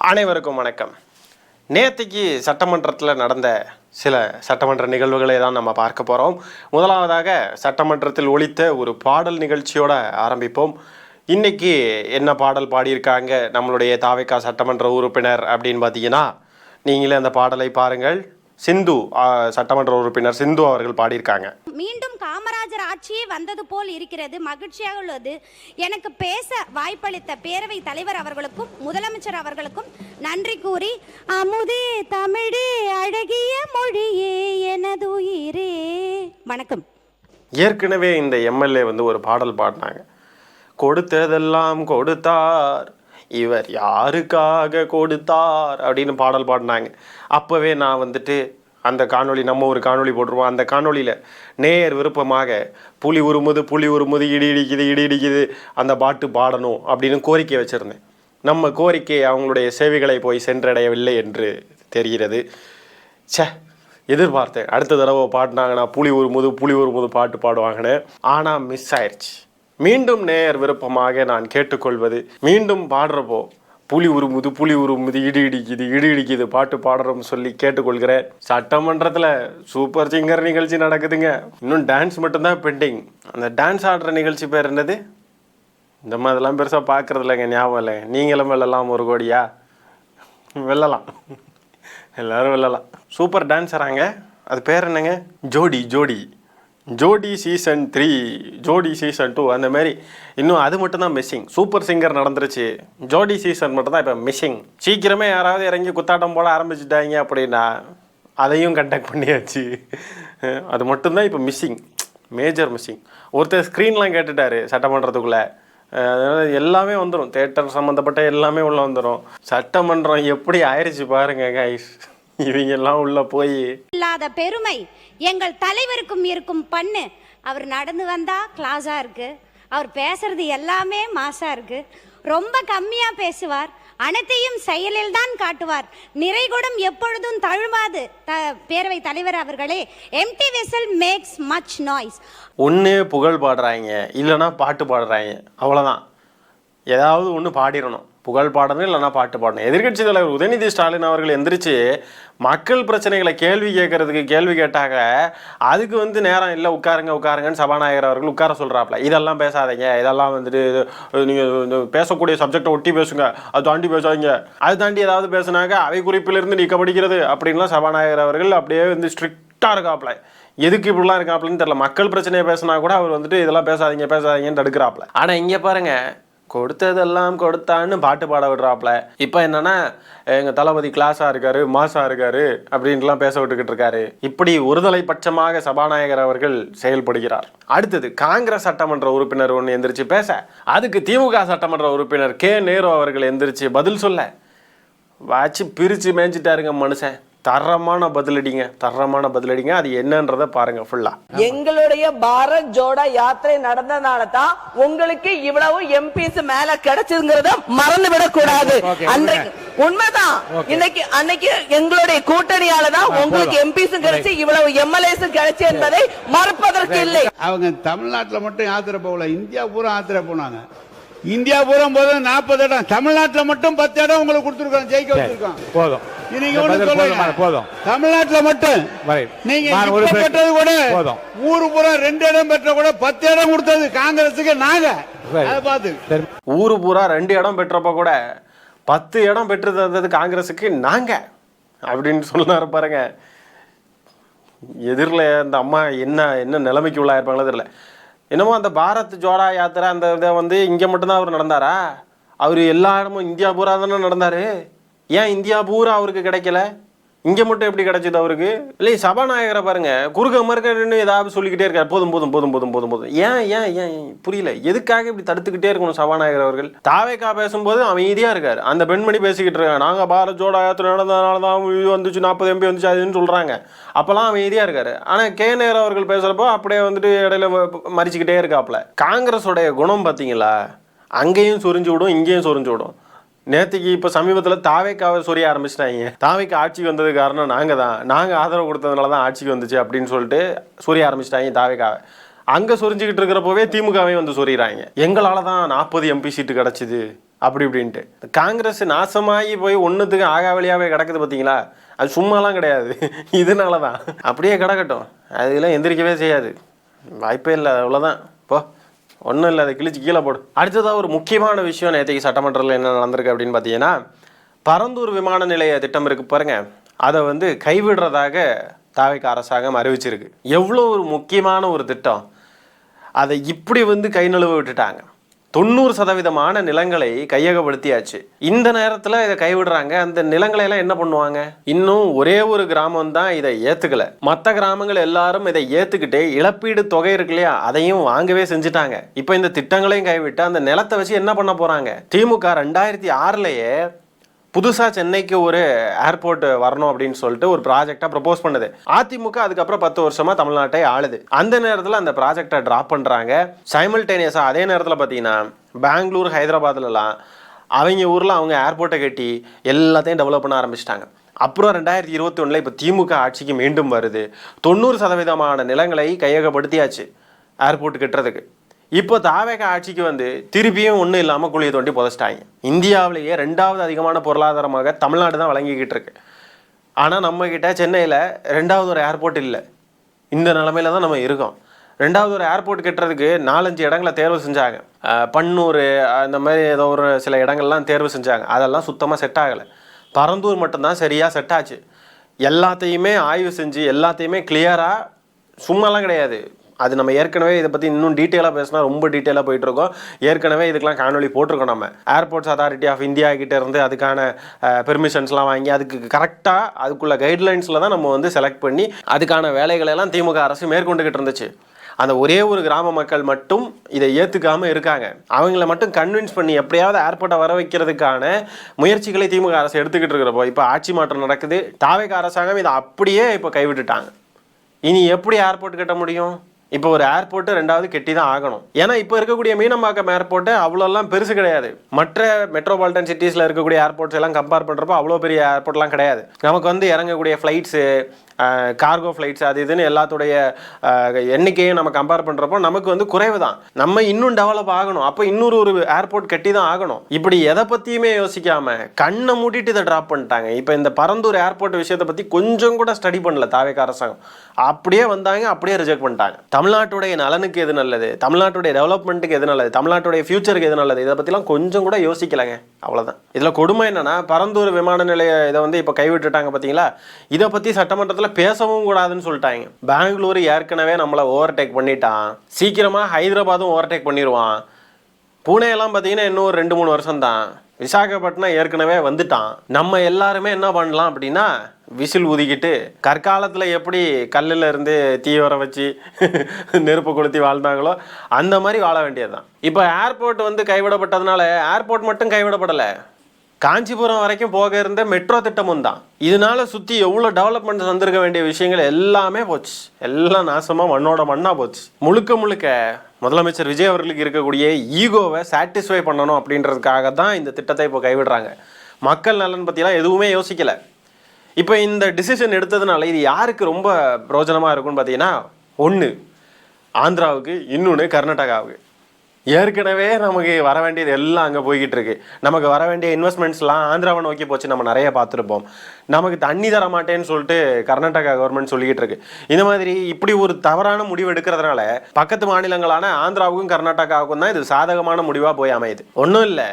அனைவருக்கும் வணக்கம். நேற்றுக்கு சட்டமன்றத்தில் நடந்த சில சட்டமன்ற நிகழ்வுகளை தான் நம்ம பார்க்க போகிறோம். முதலாவதாக சட்டமன்றத்தில் ஒலித்த ஒரு பாடல் நிகழ்ச்சியோடு ஆரம்பிப்போம். இன்றைக்கி என்ன பாடல் பாடியிருக்காங்க நம்மளுடைய தாவேகா சட்டமன்ற உறுப்பினர் அப்படின்னு பார்த்தீங்கன்னா, நீங்களே அந்த பாடலை பாருங்கள். சிந்து சட்டமன்ற உறுப்பினர் சிந்து அவர்கள் பாடியிருக்காங்க. மீண்டும் காமராஜர் ஆட்சியே வந்தது போல் இருக்கிறது, மகிழ்ச்சியாக உள்ளது. எனக்கு பேச வாய்ப்பளித்த பேரவை தலைவர் அவர்களுக்கும் முதலமைச்சர் அவர்களுக்கும் நன்றி கூறி, அமுதே தமிழே அழகிய மொழியே எனது உயிரே. வணக்கம். ஏற்கனவே இந்த எம்எல்ஏ ஒரு பாடல் பாடினாங்க. கொடுத்ததெல்லாம் கொடுத்தார், இவர் யாருக்காக கொடுத்தார் அப்படின்னு பாடல் பாடினாங்க. அப்போவே நான் அந்த காணொளி, நம்ம ஒரு காணொளி போட்டுருவோம். அந்த காணொளியில் நேர் விருப்பமாக புலி உருமுது இடி இடிக்குது அந்த பாட்டு பாடணும் அப்படின்னு கோரிக்கை வச்சுருந்தேன். நம்ம கோரிக்கை அவங்களுடைய சேவைகளை போய் சென்றடையவில்லை என்று தெரிகிறது. எதிர்பார்த்தேன் அடுத்த தடவை பாடினாங்கன்னா புலி உருமுது பாட்டு பாடுவாங்கன்னு. ஆனால் மிஸ் ஆயிடுச்சு. மீண்டும் நேர் விருப்பமாக நான் கேட்டுக்கொள்வது, மீண்டும் பாடுறப்போ புலி உருமுது இடி இடிக்குது பாட்டு பாடுறோம்னு சொல்லி கேட்டுக்கொள்கிறேன். சட்டமன்றத்தில் சூப்பர் சிங்கர் நிகழ்ச்சி நடக்குதுங்க. இன்னும் டான்ஸ் மட்டும்தான் பெண்டிங். அந்த டான்ஸ் ஆடுற நிகழ்ச்சி பேர் என்னது? இந்த மாதிரிலாம் பெருசாக பார்க்குறது இல்லைங்க, ஞாபகம் இல்லை. நீங்களும் வெல்லலாம் 1 கோடியா? வெல்லலாம், எல்லோரும் வெல்லலாம். சூப்பர் டான்ஸராங்க. அது பேர் என்னங்க? ஜோடி சீசன் 3, ஜோடி சீசன் 2 அந்த மாதிரி. இன்னும் அது மட்டும்தான் மிஸ்ஸிங். சூப்பர் சிங்கர் நடந்துருச்சு, ஜோடி சீசன் மட்டும்தான் இப்போ மிஸ்ஸிங். சீக்கிரமே யாராவது இறங்கி குத்தாட்டம் போல ஆரம்பிச்சுட்டாங்க அப்படின்னா அதையும் கண்டக்ட் பண்ணியாச்சு. அது மட்டும்தான் இப்போ மிஸ்ஸிங், மேஜர் மிஸ்ஸிங். ஒருத்தர் ஸ்க்ரீன்லாம் கேட்டுட்டாரு சட்டமன்றத்துக்குள்ளே. அதனால் எல்லாமே வந்துடும், தேட்டர் சம்மந்தப்பட்ட எல்லாமே உள்ளே வந்துடும். சட்டமன்றம் எப்படி ஆயிடுச்சு பாருங்க கைஸ். இவங்க எல்லாம் உள்ள போய் இல்லாத பெருமை எங்கள் தலைவருக்கும் இருக்கும் பண்ணு. அவர் நடந்து வந்தா கிளாஸா இருக்கு, அவர் பேசுறது எல்லாமே மாசா இருக்கு. ரொம்ப கம்மியா பேசுவார், அனைத்தையும் செயலில் தான் காட்டுவார். நிறைகுடம் எப்பொழுதும் தழுவாது பேரவை தலைவர் அவர்களே. Empty vessel makes much noise. ஒன்று புகழ் பாடுறாங்க, இல்லைன்னா பாட்டு பாடுறாங்க, அவ்வளோதான். ஏதாவது ஒன்று பாடிடணும். புகழ் பாடணும், இல்லைனா பாட்டு பாடணும். எதிர்கட்சி தலைவர் உதயநிதி ஸ்டாலின் அவர்கள் எந்திரிச்சு மக்கள் பிரச்சனைகளை கேள்வி கேட்கறதுக்கு கேள்வி கேட்டாங்க. அதுக்கு நேரம் இல்லை, உட்காருங்கன்னு சபாநாயகர் அவர்கள் உட்கார சொல்கிறாப்புல. இதெல்லாம் பேசாதீங்க, இதெல்லாம் நீங்கள் பேசக்கூடிய சப்ஜெக்டை ஒட்டி பேசுங்க, அது தாண்டி பேசாதீங்க. அது தாண்டி ஏதாவது பேசுனாங்க அவை குறிப்பிலிருந்து நீக்கப்படுகிறது அப்படின்லாம் சபாநாயகர் அவர்கள் அப்படியே ஸ்ட்ரிக்டாக இருக்காப்புல. எதுக்கு இப்படிலாம் இருக்காப்புலன்னு தெரியல. மக்கள் பிரச்சனையை பேசினா கூட அவர் இதெல்லாம் பேசாதீங்கன்னு தடுக்கிறாப்புல. ஆனால் இங்கே பாருங்கள், கொடுத்ததெல்லாம் கொடுத்தான்னு பாட்டு பாட விடுறாப்புல. இப்போ என்னன்னா, எங்கள் தளபதி கிளாஸாக இருக்காரு, மாசாக இருக்காரு அப்படின்ட்டுலாம் பேச விட்டுக்கிட்டு இருக்காரு. இப்படி ஒருதலை பட்சமாக சபாநாயகர் அவர்கள் செயல்படுகிறார். அடுத்தது காங்கிரஸ் சட்டமன்ற உறுப்பினர் ஒன்று எந்திரிச்சு பேச, அதுக்கு திமுக சட்டமன்ற உறுப்பினர் கே நேரு அவர்கள் எந்திரிச்சு பதில் சொல்ல வச்சு பிரித்து மேய்ஞ்சிட்டாருங்க மனுஷன். தரமான பதிலடிங்க. அது என்னன்றதை பாருங்க ஃபுல்லா. எங்களுடைய பாரத் ஜோடா யாத்திரை நடந்தனால தான் உங்களுக்கு இவ்வளவு எம்பிஸ் மேல கிடைச்சதுங்கிறத மறந்து விடக் கூடாது. உண்மைதான். அன்னைக்கு எங்களுடைய கூட்டணியால தான் உங்களுக்கு எம்பிஸ் கிடைச்சு, இவ்வளவு எம்எல்ஏஸ் கிடைச்சு என்பதை மறுப்பதற்கு இல்லை. அவங்க தமிழ்நாட்டுல மட்டும் யாத்திரை போகல, இந்தியா பூரா யாத்திரை போனாங்க. இந்தியா பூரா போது 40 இடம், தமிழ்நாட்டுல மட்டும் 10 இடம் உங்களுக்கு கொடுத்துருக்கோம், ஜெயிக்க வச்சிருக்கோம். போதும். போதும். தமிழ்நாட்டுல மட்டும் நீங்க பெற்றது கூட ஊரு பூரா 2 இடம் பெற்ற கூட 10 இடம் கொடுத்தது காங்கிரஸுக்கு. நாங்க பார்த்து ஊரு பூரா 2 இடம் பெற்றப்ப கூட 10 இடம் பெற்று தந்தது காங்கிரஸுக்கு நாங்க அப்படின்னு சொன்னாரு பாருங்க. எதிரில் அந்த அம்மா என்ன நிலைமைக்கு உள்ளாயிருப்பாங்களோ தெரியல. என்னமோ அந்த பாரத் ஜோடா யாத்திரை அந்த இதை இங்கே மட்டும்தான் அவர் நடந்தாரா? அவர் எல்லா இடமும் இந்தியா பூரா தானே நடந்தார். ஏன் இந்தியா பூரா அவருக்கு கிடைக்கல, இங்கே மட்டும் எப்படி கிடைச்சது அவருக்கு? இல்லை, சபாநாயகரை பாருங்க, குறுக்க மறுக்கன்னு ஏதாவது சொல்லிக்கிட்டே இருக்காரு. போதும். ஏன் புரியல. எதுக்காக இப்படி தடுத்துக்கிட்டே இருக்கணும் சபாநாயகர் அவர்கள்? தாவேகா பேசும்போது அமைதியாக இருக்காரு. அந்த பெண்மணி பேசிக்கிட்டு இருக்காங்க, நாங்கள் பாரத் ஜோடா யாத்திரை நடந்ததுனால தான் வந்துச்சு, 40 MP வந்துச்சு அதுன்னு சொல்கிறாங்க. அப்போல்லாம் அமைதியாக இருக்காரு. ஆனால் கே நேரு அவர்கள் பேசுகிறப்போ அப்படியே இடையில மறிச்சுக்கிட்டே இருக்காப்புல. காங்கிரஸோடைய குணம் பார்த்தீங்களா? அங்கேயும் சொரிஞ்சு விடும், இங்கேயும் சொரிஞ்சு விடும். நேற்றுக்கு இப்போ சமீபத்தில் தாவேக்காவை சொரிய ஆரம்பிச்சிட்டாங்க. தாவேக்கா ஆட்சிக்கு வந்தது காரணம் நாங்கள் ஆதரவு கொடுத்ததுனால தான் ஆட்சிக்கு வந்துச்சு அப்படின்னு சொல்லிட்டு சொரிய ஆரம்பிச்சிட்டாங்க தாவேக்காவை. அங்கே சொரிஞ்சிக்கிட்டு இருக்கிறப்பவே திமுகவே சொரிகிறாங்க. எங்களால் தான் 40 MP சீட்டு கிடச்சிது அப்படி இப்படின்ட்டு. காங்கிரஸ் நாசமாகி போய் ஒன்றுத்துக்கு ஆகாவலியாகவே கிடக்குது பார்த்தீங்களா, அது சும்மாலாம் கிடையாது, இதனால தான். அப்படியே கிடக்கட்டும், அதெல்லாம் எந்திரிக்கவே செய்யாது, வாய்ப்பே இல்லை, அவ்வளோதான். இப்போ ஒன்றும் இல்லை, அதை கிழிச்சு கீழே போடு. அடுத்ததாக ஒரு முக்கியமான விஷயம் நேற்றைக்கு சட்டமன்றத்தில் என்ன நடந்திருக்கு அப்படின்னு பார்த்தீங்கன்னா, பரந்தூர் விமான நிலைய திட்டம் இருக்குது பாருங்க, அதை வந்து கைவிடுறதாக தாவேகா அரசாங்கம் அறிவிச்சிருக்கு. எவ்வளோ ஒரு முக்கியமான ஒரு திட்டம், அதை இப்படி வந்து கை நழுவ விட்டுட்டாங்க. 90% நிலங்களை கையகப்படுத்தியாச்சு. இந்த நேரத்தில் இதை கைவிடுறாங்க. அந்த நிலங்களை எல்லாம் என்ன பண்ணுவாங்க? இன்னும் ஒரே ஒரு கிராமம் தான் இதை ஏற்றுக்கல. மற்ற கிராமங்கள் எல்லாரும் இதை ஏற்றுக்கிட்டு இழப்பீடு தொகை இருக்கு இல்லையா, அதையும் வாங்கவே செஞ்சுட்டாங்க. இப்போ இந்த திட்டங்களையும் கைவிட்டு அந்த நிலத்தை வச்சு என்ன பண்ண போகிறாங்க? திமுக 2006லயே புதுசாக சென்னைக்கு ஒரு ஏர்போர்ட் வரணும் அப்படின்னு சொல்லிட்டு ஒரு ப்ராஜெக்டாக ப்ரப்போஸ் பண்ணுது. அதிமுக அதுக்கப்புறம் 10 வருஷமாக தமிழ்நாட்டை ஆளுது. அந்த நேரத்தில் அந்த ப்ராஜெக்டை ட்ராப் பண்ணுறாங்க. சைமல்டேனியஸாக அதே நேரத்தில் பார்த்தீங்கன்னா பெங்களூர், ஹைதராபாத்லலாம் அவங்க ஊரில் அவங்க ஏர்போர்ட்டை கட்டி எல்லாத்தையும் டெவலப் பண்ண ஆரம்பிச்சிட்டாங்க. அப்புறம் 2021 இப்போ திமுக ஆட்சிக்கு மீண்டும் வருது. 90% நிலங்களை கையகப்படுத்தியாச்சு ஏர்போர்ட் கட்டுறதுக்கு. இப்போ தாவேகா ஆட்சிக்கு வந்து திருப்பியும் ஒன்றும் இல்லாமல் குழியை தோண்டி புதைச்சிட்டாங்க. இந்தியாவிலேயே 2வது அதிகமான பொருளாதாரமாக தமிழ்நாடு தான் வழங்கிக்கிட்டு இருக்கு. ஆனால் நம்மக்கிட்ட சென்னையில் 2வது ஒரு ஏர்போர்ட் இல்லை. இந்த நிலமையில தான் நம்ம இருக்கோம். 2வது ஒரு ஏர்போர்ட் கட்டுறதுக்கு 4-5 இடங்களை தேர்வு செஞ்சாங்க. பன்னூர் அந்த மாதிரி ஏதோ ஒரு சில இடங்கள்லாம் தேர்வு செஞ்சாங்க. அதெல்லாம் சுத்தமாக செட் ஆகலை. பரந்தூர் மட்டும்தான் சரியாக செட் ஆச்சு. எல்லாத்தையுமே ஆய்வு செஞ்சு எல்லாத்தையுமே கிளியராக, சும்மாலாம் கிடையாது. அது நம்ம ஏற்கனவே இதை பற்றி இன்னும் டீட்டெயிலாக பேசினா ரொம்ப டீட்டெயிலாக போயிட்டுருக்கோம். ஏற்கனவே இதுக்கெலாம் காணொலி போட்டிருக்கோம். நம்ம ஏர்போர்ட்ஸ் அத்தாரிட்டி ஆஃப் இந்தியா கிட்டே இருந்து அதுக்கான பெர்மிஷன்ஸ்லாம் வாங்கி அதுக்கு கரெக்டாக அதுக்குள்ள கைட்லைன்ஸில் தான் நம்ம வந்து செலக்ட் பண்ணி அதுக்கான வேலைகளெல்லாம் திமுக அரசு மேற்கொண்டுகிட்டு இருந்துச்சு. அந்த ஒரே ஒரு கிராம மக்கள் மட்டும் இதை ஏற்றுக்காமல் இருக்காங்க. அவங்கள மட்டும் கன்வின்ஸ் பண்ணி எப்படியாவது ஏர்போர்ட்டை வர வைக்கிறதுக்கான முயற்சிகளை திமுக அரசு எடுத்துக்கிட்டு இருக்கிறப்போ இப்போ ஆட்சி மாற்றம் நடக்குது. தாவேகா அரசாங்கம் இதை அப்படியே இப்போ கைவிட்டுட்டாங்க. இனி எப்படி ஏர்போர்ட் கட்ட முடியும்? இப்போ ஒரு ஏர்போர்ட்டு 2வது கெட்டி தான் ஆகணும். ஏன்னா இப்போ இருக்கக்கூடிய மீனம்பாக்கம் ஏர்போர்ட்டு அவ்வளோலாம் பெருசு கிடையாது. மற்ற மெட்ரோபாலிட்டன் சிட்டிஸில் இருக்கக்கூடிய ஏர்போர்ட்ஸ் எல்லாம் கம்பேர் பண்ணுறப்போ அவ்வளோ பெரிய ஏர்போர்ட்லாம் கிடையாது. நமக்கு வந்து இறங்கக்கூடிய ஃப்ளைட்ஸு, கார்கோ ஃப்ளைட்ஸ், அது இதுன்னு எல்லாத்துடைய எண்ணிக்கையும் நம்ம கம்பேர் பண்ணுறப்போ நமக்கு வந்து குறைவு தான். நம்ம இன்னும் டெவலப் ஆகணும். அப்போ இன்னொரு ஒரு ஏர்போர்ட் கட்டி தான் ஆகணும். இப்படி எதை பற்றியுமே யோசிக்காமல் கண்ணை மூட்டிட்டு இதை ட்ராப் பண்ணிட்டாங்க. இப்போ இந்த பரந்தூர் ஏர்போர்ட் விஷயத்தை பற்றி கொஞ்சம் கூட ஸ்டடி பண்ணல தாவேகா அரசாங்கம். அப்படியே வந்தாங்க, அப்படியே ரிஜெக்ட் பண்ணிட்டாங்க. தமிழ்நாட்டுடைய நலனுக்கு எது நல்லது, தமிழ்நாட்டுடைய டெவலப்மெண்ட்டுக்கு எது நல்லது, தமிழ்நாட்டுடைய ஃபியூச்சருக்கு எது நல்லது, இதை பற்றிலாம் கொஞ்சம் கூட யோசிக்கலைங்க. அவ்வளோதான். இதில் கொடுமை என்னன்னா, பரந்தூர் விமான நிலைய இதை வந்து இப்போ கைவிட்டுட்டாங்க பார்த்தீங்களா, இதை பற்றி சட்டமன்றத்தில் பேசவும் கூடாதுன்னு சொல்லிட்டாங்க. பெங்களூர் ஏற்கனவே நம்மளை ஓவர்டேக் பண்ணிட்டான். சீக்கிரமாக ஹைதராபாத்தும் ஓவர்டேக் பண்ணிடுவான். பூனேலாம் பார்த்தீங்கன்னா இன்னும் ஒரு 2-3 வருஷம் தான். விசாகப்பட்டினம் ஏற்கனவே வந்துட்டான். நம்ம எல்லாருமே என்ன பண்ணலாம் அப்படின்னா, விசில் ஊதிக்கிட்டு கற்காலத்தில் எப்படி கல்லில் இருந்து தீ வர வச்சு நெருப்பு கொளுத்தி வாழ்ந்தாங்களோ அந்த மாதிரி வாழ வேண்டியது தான். இப்போ ஏர்போர்ட் வந்து கைவிடப்பட்டதுனால ஏர்போர்ட் மட்டும் கைவிடப்படலை, காஞ்சிபுரம் வரைக்கும் போக இருந்த மெட்ரோ திட்டமும் தான். இதனால சுற்றி எவ்வளோ டெவலப்மெண்ட் வந்திருக்க வேண்டிய விஷயங்கள் எல்லாமே போச்சு. எல்லாம் நாசமாக மண்ணோட மண்ணாக போச்சு. முழுக்க முழுக்க முதலமைச்சர் விஜய் அவர்களுக்கு இருக்கக்கூடிய ஈகோவை சாட்டிஸ்ஃபை பண்ணணும் அப்படின்றதுக்காக தான் இந்த திட்டத்தை இப்போ கைவிடுறாங்க. மக்கள் நலன் பற்றிலாம் எதுவுமே யோசிக்கலை. இப்போ இந்த டிசிஷன் எடுத்ததுனால இது யாருக்கு ரொம்ப பிரோஜனமாக இருக்கும்னு பார்த்தீங்கன்னா, ஒன்று ஆந்திராவுக்கு, இன்னொன்று கர்நாடகாவுக்கு. ஏற்கனவே நமக்கு வர வேண்டியது எல்லாம் அங்கே போய்கிட்டு இருக்கு. நமக்கு வர வேண்டிய இன்வெஸ்ட்மெண்ட்ஸ்லாம் ஆந்திராவை நோக்கி போச்சு, நம்ம நிறைய பார்த்துருப்போம். நமக்கு தண்ணி தர மாட்டேன்னு சொல்லிட்டு கர்நாடகா கவர்மெண்ட் சொல்லிக்கிட்டு இருக்கு. இந்த மாதிரி இப்படி ஒரு தவறான முடிவு எடுக்கிறதுனால பக்கத்து மாநிலங்களான ஆந்திராவுக்கும் கர்நாடகாவுக்கும் தான் இது சாதகமான முடிவாக போய் அமையுது. ஒன்றும் இல்லை,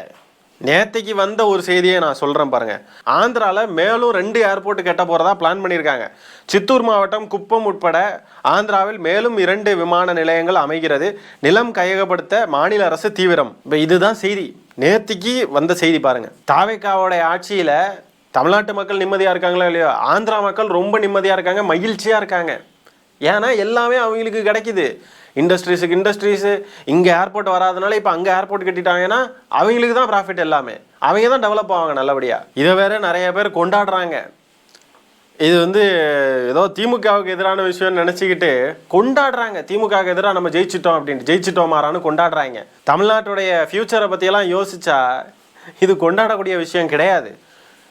நேற்றுக்கு வந்த ஒரு செய்தியை நான் சொல்கிறேன் பாருங்கள். ஆந்திராவில் மேலும் 2 ஏர்போர்ட் கட்ட போகிறதா பிளான் பண்ணியிருக்காங்க. சித்தூர் மாவட்டம் குப்பம் உட்பட ஆந்திராவில் மேலும் 2 விமான நிலையங்கள் அமைகிறது. நிலம் கையகப்படுத்த மாநில அரசு தீவிரம். இப்போ இதுதான் செய்தி, நேற்றுக்கு வந்த செய்தி பாருங்கள். தாவேகாவோடைய ஆட்சியில் தமிழ்நாட்டு மக்கள் நிம்மதியாக இருக்காங்களோ இல்லையோ, ஆந்திரா மக்கள் ரொம்ப நிம்மதியாக இருக்காங்க, மகிழ்ச்சியாக இருக்காங்க. ஏன்னா எல்லாமே அவங்களுக்கு கிடைக்குது. இண்டஸ்ட்ரீஸு இங்கே ஏர்போர்ட் வராதனால இப்போ அங்கே ஏர்போர்ட் கட்டிட்டாங்கன்னா அவங்களுக்கு தான் ப்ராஃபிட். எல்லாமே அவங்க தான் டெவலப் ஆவாங்க நல்லபடியாக. இதை வேற நிறைய பேர் கொண்டாடுறாங்க. இது வந்து ஏதோ திமுகவுக்கு எதிரான விஷயம்னு நினச்சிக்கிட்டு கொண்டாடுறாங்க. திமுகவுக்கு எதிராக நம்ம ஜெயிச்சிட்டோம் அப்படின்ட்டு, ஜெயிச்சிட்டோமாறான்னு கொண்டாடுறாங்க. தமிழ்நாட்டுடைய ஃப்யூச்சரை பற்றியெல்லாம் யோசிச்சா இது கொண்டாடக்கூடிய விஷயம் கிடையாது.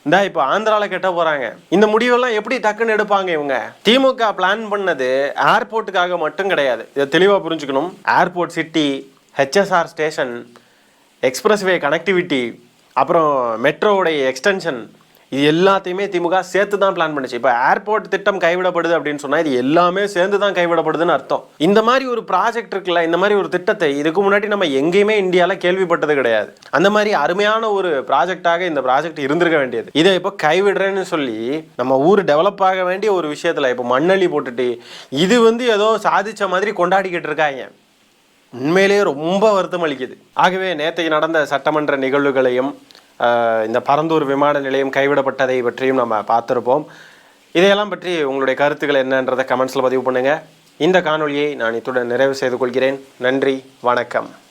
இந்த இப்போ ஆந்திராவில் கட்ட போகிறாங்க. இந்த முடிவெல்லாம் எப்படி டக்குன்னு எடுப்பாங்க இவங்க? திமுக பிளான் பண்ணது ஏர்போர்ட்டுக்காக மட்டும் கிடையாது, இதை தெளிவாக புரிஞ்சுக்கணும். Airport city, HSR station, expressway connectivity, அப்புறம் மெட்ரோவுடைய எக்ஸ்டென்ஷன், இது எல்லாத்தையுமே திமுக சேர்த்து தான் பிளான் பண்ணுச்சு. இப்போ ஏர்போர்ட் திட்டம் கைவிடப்படுது அப்படின்னு சொன்னால் இது எல்லாமே சேர்ந்து தான் கைவிடப்படுதுன்னு அர்த்தம். இந்த மாதிரி ஒரு ப்ராஜெக்ட் இருக்குல்ல, இந்த மாதிரி ஒரு திட்டத்தை இதுக்கு முன்னாடி நம்ம எங்கேயுமே இந்தியாவில் கேள்விப்பட்டது கிடையாது. அந்த மாதிரி அருமையான ஒரு ப்ராஜெக்டாக இந்த ப்ராஜெக்ட் இருந்திருக்க வேண்டியது. இதை இப்போ கைவிடுறேன்னு சொல்லி நம்ம ஊர் டெவலப் ஆக வேண்டிய ஒரு விஷயத்தில் இப்போ மண்ணள்ளி போட்டுட்டு இது ஏதோ சாதிச்ச மாதிரி கொண்டாடிக்கிட்டு இருக்காங்க. உண்மையிலேயே ரொம்ப வருத்தம் அளிக்குது. ஆகவே நேற்றைக்கு நடந்த சட்டமன்ற நிகழ்வுகளையும் இந்த பரந்தூர் விமான நிலையம் கைவிடப்பட்டதை பற்றியும் நம்ம பார்த்துருப்போம். இதையெல்லாம் பற்றி உங்களுடைய கருத்துக்கள் என்னன்றதை கமெண்ட்ஸில் பதிவு பண்ணுங்கள். இந்த காணொலியை நான் இத்துடன் நிறைவு செய்து கொள்கிறேன். நன்றி, வணக்கம்.